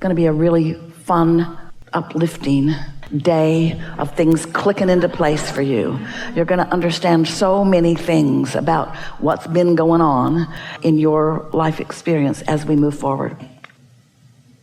going to be a really fun, uplifting day of things clicking into place for you. You're going to understand so many things about what's been going on in your life experience as we move forward.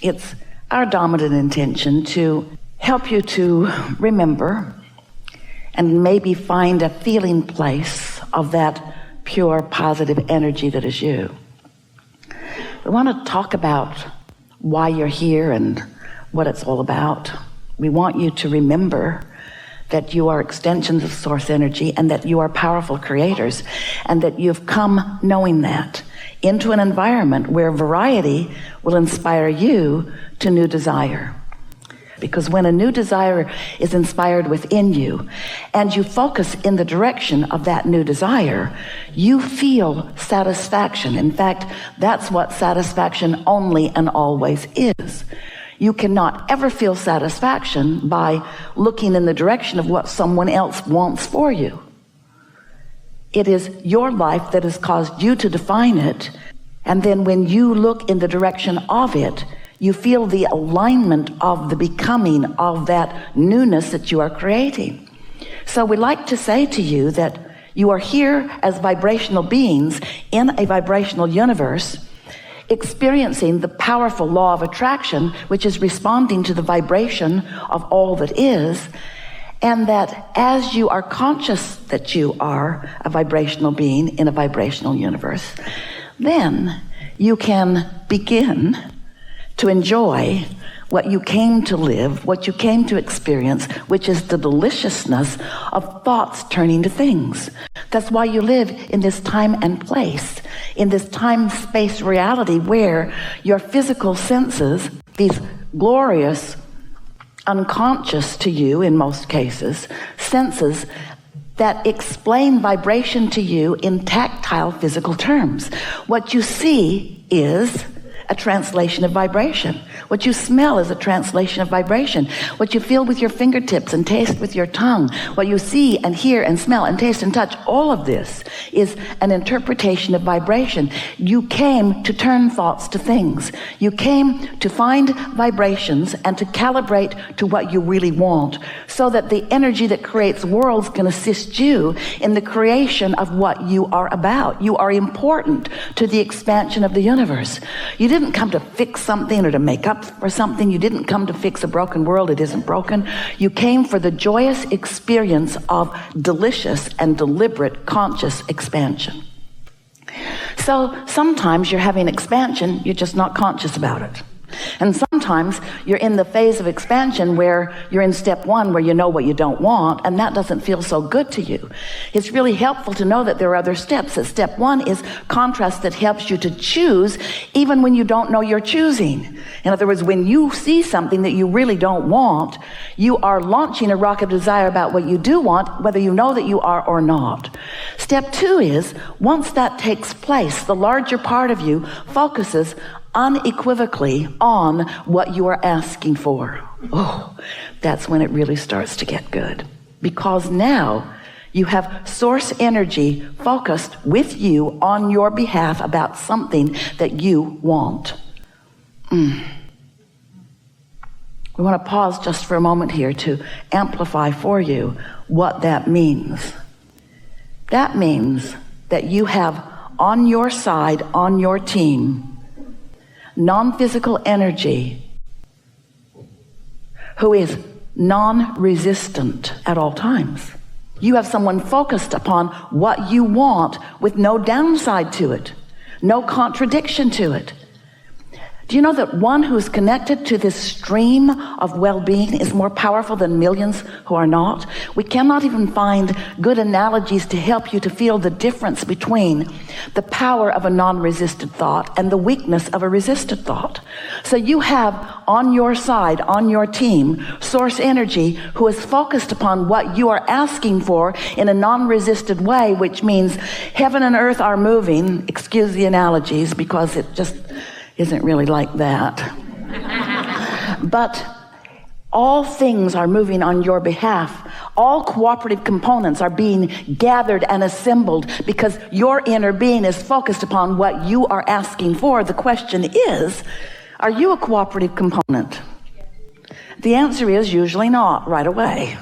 It's our dominant intention to help you to remember and maybe find a feeling place of that pure, positive energy that is you. We want to talk about why you're here and what it's all about. We want you to remember that you are extensions of source energy and that you are powerful creators, and that you've come knowing that into an environment where variety will inspire you to new desire. Because when a new desire is inspired within you and you focus in the direction of that new desire, you feel satisfaction. In fact, that's what satisfaction only and always is. You cannot ever feel satisfaction by looking in the direction of what someone else wants for you. It is your life that has caused you to define it, and then when you look in the direction of it, you feel the alignment of the becoming of that newness that you are creating. So we like to say to you that you are here as vibrational beings in a vibrational universe, experiencing the powerful law of attraction, which is responding to the vibration of all that is, and that as you are conscious that you are a vibrational being in a vibrational universe, then you can begin to enjoy what you came to live, what you came to experience, which is the deliciousness of thoughts turning to things. That's why you live in this time and place, in this time-space reality where your physical senses, these glorious, unconscious to you in most cases, senses that explain vibration to you in tactile physical terms. What you see is a translation of vibration. What you smell is a translation of vibration. What you feel with your fingertips and taste with your tongue, what you see and hear and smell and taste and touch, all of this is an interpretation of vibration. You came to turn thoughts to things. You came to find vibrations and to calibrate to what you really want, so that the energy that creates worlds can assist you in the creation of what you are about. You are important to the expansion of the universe. You didn't come to fix something or to make up for something. You didn't come to fix a broken world. It isn't broken. You came for the joyous experience of delicious and deliberate conscious expansion. So sometimes you're having expansion, you're just not conscious about it. And sometimes you're in the phase of expansion where you're in step one, where you know what you don't want, and that doesn't feel so good to you. It's really helpful to know that there are other steps. That step one is contrast, that helps you to choose even when you don't know you're choosing. In other words, when you see something that you really don't want, you are launching a rocket of desire about what you do want, whether you know that you are or not. Step two is, once that takes place, the larger part of you focuses unequivocally on what you are asking for. Oh, that's when it really starts to get good. Because now you have source energy focused with you on your behalf about something that you want. We want to pause just for a moment here to amplify for you what that means. That means that you have on your side, on your team, non-physical energy who is non-resistant at all times. You have someone focused upon what you want with no downside to it, no contradiction to it. Do you know that one who's connected to this stream of well-being is more powerful than millions who are not? We cannot even find good analogies to help you to feel the difference between the power of a non-resisted thought and the weakness of a resisted thought. So you have on your side, on your team, source energy who is focused upon what you are asking for in a non-resisted way, which means heaven and earth are moving. Excuse the analogies because it just isn't really like that. But all things are moving on your behalf. All cooperative components are being gathered and assembled because your inner being is focused upon what you are asking for. The question is, Are you a cooperative component? The answer is usually not right away.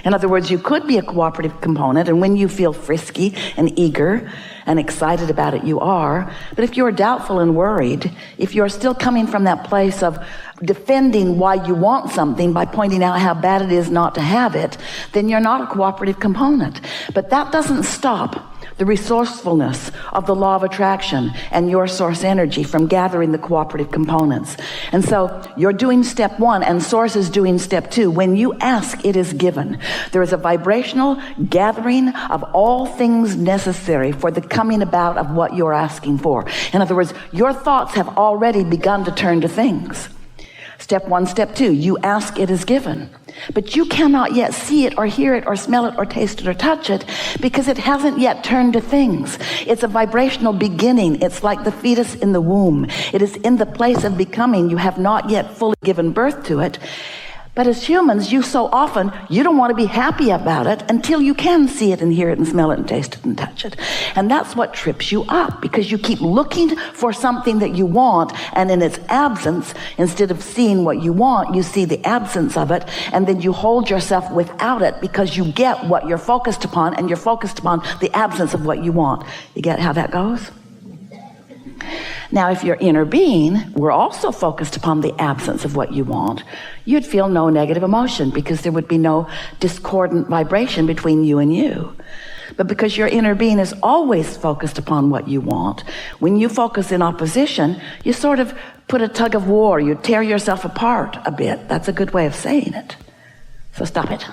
In other words, you could be a cooperative component, and when you feel frisky and eager and excited about it, you are. But if you're doubtful and worried, if you're still coming from that place of defending why you want something by pointing out how bad it is not to have it, then you're not a cooperative component. But that doesn't stop the resourcefulness of the law of attraction and your source energy from gathering the cooperative components. And so you're doing step one and source is doing step two. When you ask, it is given. There is a vibrational gathering of all things necessary for the coming about of what you're asking for. In other words, your thoughts have already begun to turn to things. Step one, step two, you ask, it is given. But you cannot yet see it or hear it or smell it or taste it or touch it because it hasn't yet turned to things. It's a vibrational beginning. It's like the fetus in the womb. It is in the place of becoming. You have not yet fully given birth to it. But as humans, you don't want to be happy about it until you can see it and hear it and smell it and taste it and touch it. And that's what trips you up, because you keep looking for something that you want, and in its absence, instead of seeing what you want, you see the absence of it, and then you hold yourself without it because you get what you're focused upon, and you're focused upon the absence of what you want. You get how that goes? Now, if your inner being were also focused upon the absence of what you want, you'd feel no negative emotion because there would be no discordant vibration between you and you. But because your inner being is always focused upon what you want, when you focus in opposition, you sort of put a tug of war. You tear yourself apart a bit. That's a good way of saying it. So stop it.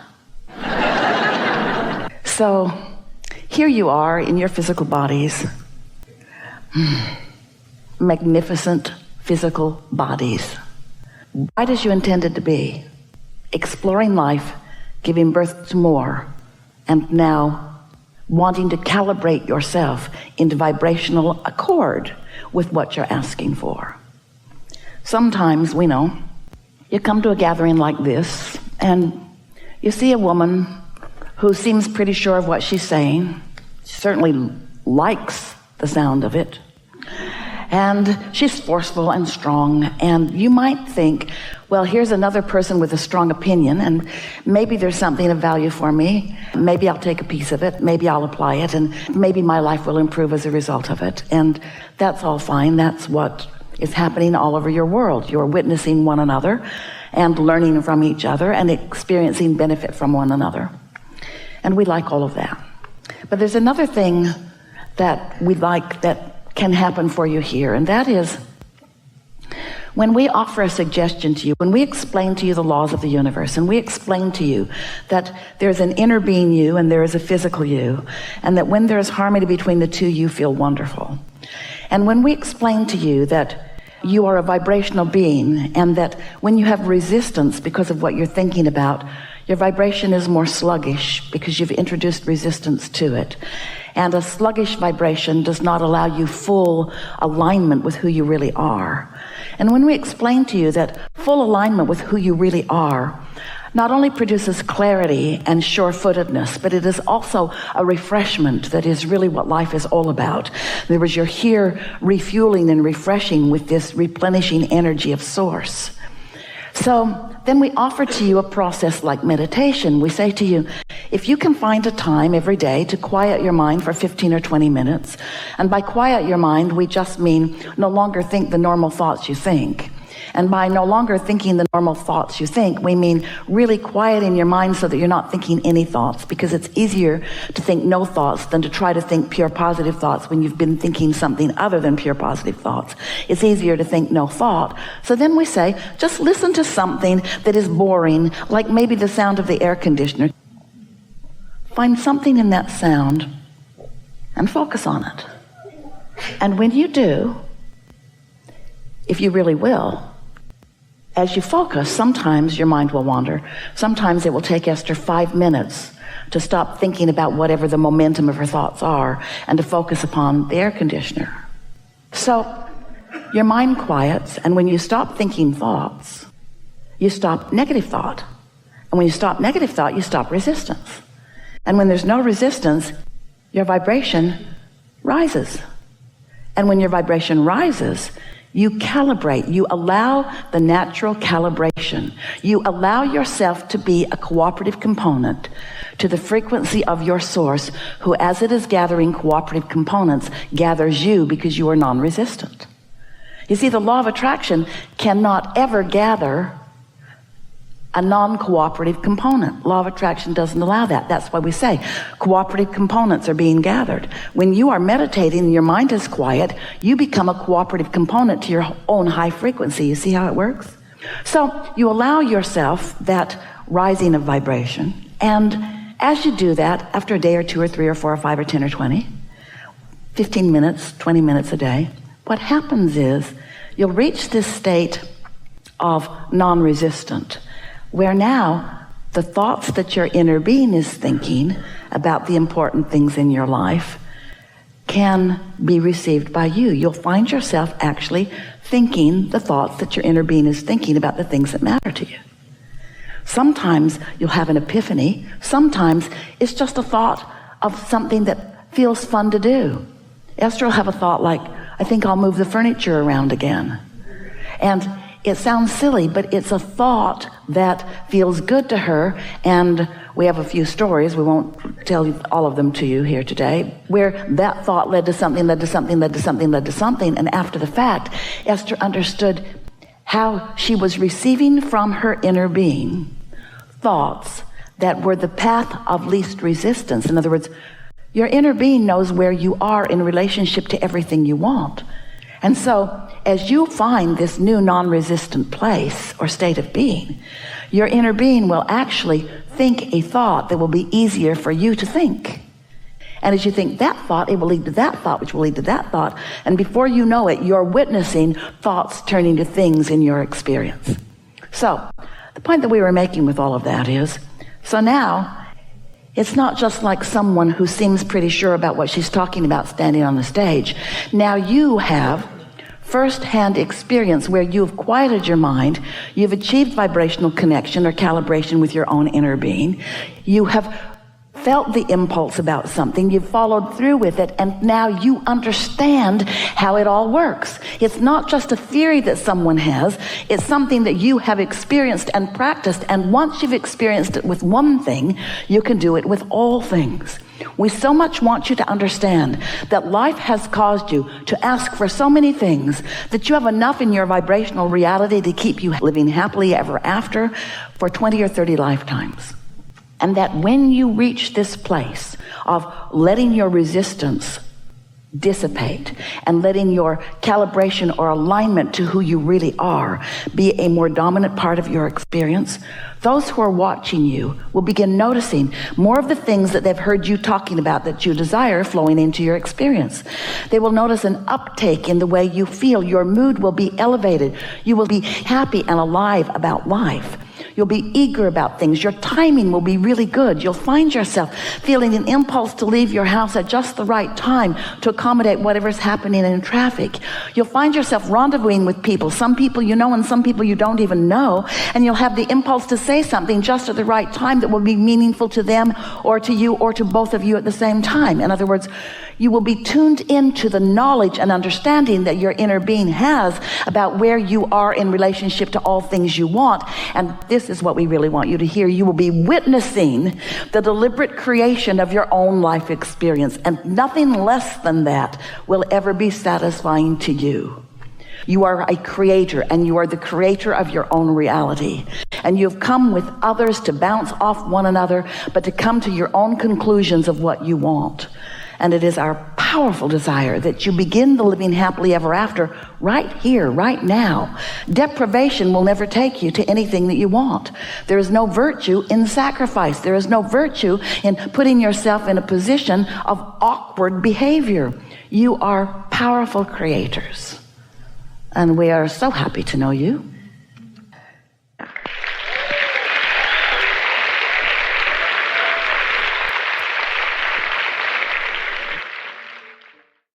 So here you are in your physical bodies. Magnificent physical bodies, bright as you intended to be, exploring life, giving birth to more, and now wanting to calibrate yourself into vibrational accord with what you're asking for. Sometimes, we know, you come to a gathering like this and you see a woman who seems pretty sure of what she's saying. She certainly likes the sound of it. And she's forceful and strong, and you might think, well, here's another person with a strong opinion, and maybe there's something of value for me. Maybe I'll take a piece of it, maybe I'll apply it, and maybe my life will improve as a result of it. And that's all fine. That's what is happening all over your world. You're witnessing one another and learning from each other and experiencing benefit from one another. And we like all of that. But there's another thing that we like that can happen for you here, and that is when we offer a suggestion to you, when we explain to you the laws of the universe, and we explain to you that there's an inner being you and there is a physical you, and that when there's harmony between the two, you feel wonderful. And when we explain to you that you are a vibrational being, and that when you have resistance because of what you're thinking about, your vibration is more sluggish because you've introduced resistance to it. And a sluggish vibration does not allow you full alignment with who you really are. And when we explain to you that full alignment with who you really are not only produces clarity and sure-footedness, but it is also a refreshment that is really what life is all about. In other words, you're here refueling and refreshing with this replenishing energy of source. So then we offer to you a process like meditation. We say to you, if you can find a time every day to quiet your mind for 15 or 20 minutes, and by quiet your mind, we just mean no longer think the normal thoughts you think. And by no longer thinking the normal thoughts you think, we mean really quieting your mind so that you're not thinking any thoughts, because it's easier to think no thoughts than to try to think pure positive thoughts when you've been thinking something other than pure positive thoughts. It's easier to think no thought. So then we say, just listen to something that is boring, like maybe the sound of the air conditioner. Find something in that sound and focus on it. And when you do, if you really will, as you focus, sometimes your mind will wander. Sometimes it will take Esther 5 minutes to stop thinking about whatever the momentum of her thoughts are and to focus upon the air conditioner. So your mind quiets, and when you stop thinking thoughts, you stop negative thought. And when you stop negative thought, you stop resistance. And when there's no resistance, your vibration rises. And when your vibration rises, You calibrate. You allow the natural calibration. You allow yourself to be a cooperative component to the frequency of your source, who, as it is gathering cooperative components, gathers you because you are non-resistant. You see, the law of attraction cannot ever gather a non-cooperative component. Law of attraction doesn't allow that. That's why we say cooperative components are being gathered. When you are meditating and your mind is quiet, you become a cooperative component to your own high frequency. You see how it works? So you allow yourself that rising of vibration, and as you do that, after a day or 2 or 3 or 4 or 5 or 10 or 20, 15 minutes, 20 minutes a day, what happens is you'll reach this state of non-resistant, where now the thoughts that your inner being is thinking about the important things in your life can be received by you. You'll find yourself actually thinking the thoughts that your inner being is thinking about the things that matter to you. Sometimes you'll have an epiphany. Sometimes it's just a thought of something that feels fun to do. Esther will have a thought like, I think I'll move the furniture around again. And it sounds silly, but it's a thought that feels good to her. And we have a few stories, we won't tell all of them to you here today, where that thought led to something, led to something, led to something, led to something. And after the fact, Esther understood how she was receiving from her inner being thoughts that were the path of least resistance. In other words, your inner being knows where you are in relationship to everything you want. And so as you find this new non-resistant place or state of being, your inner being will actually think a thought that will be easier for you to think. And as you think that thought, it will lead to that thought, which will lead to that thought. And before you know it, you're witnessing thoughts turning to things in your experience. So the point that we were making with all of that is, so now it's not just like someone who seems pretty sure about what she's talking about standing on the stage. Now you have first-hand experience where you've quieted your mind, you've achieved vibrational connection or calibration with your own inner being, you have felt the impulse about something, you've followed through with it, and now you understand how it all works. It's not just a theory that someone has, it's something that you have experienced and practiced, and once you've experienced it with one thing, you can do it with all things. We so much want you to understand that life has caused you to ask for so many things that you have enough in your vibrational reality to keep you living happily ever after for 20 or 30 lifetimes. And that when you reach this place of letting your resistance dissipate and letting your calibration or alignment to who you really are be a more dominant part of your experience, those who are watching you will begin noticing more of the things that they've heard you talking about that you desire flowing into your experience. They will notice an uptake in the way you feel. Your mood will be elevated. You will be happy and alive about life. You'll be eager about things. Your timing will be really good. You'll find yourself feeling an impulse to leave your house at just the right time to accommodate whatever's happening in traffic. You'll find yourself rendezvousing with people, some people you know and some people you don't even know, and you'll have the impulse to say something just at the right time that will be meaningful to them or to you or to both of you at the same time. In other words, you will be tuned into the knowledge and understanding that your inner being has about where you are in relationship to all things you want. And this is what we really want you to hear. You will be witnessing the deliberate creation of your own life experience, and nothing less than that will ever be satisfying to you. You are a creator, and you are the creator of your own reality. And you've come with others to bounce off one another, but to come to your own conclusions of what you want. And it is our powerful desire that you begin the living happily ever after right here, right now. Deprivation will never take you to anything that you want. There is no virtue in sacrifice. There is no virtue in putting yourself in a position of awkward behavior. You are powerful creators. And we are so happy to know you.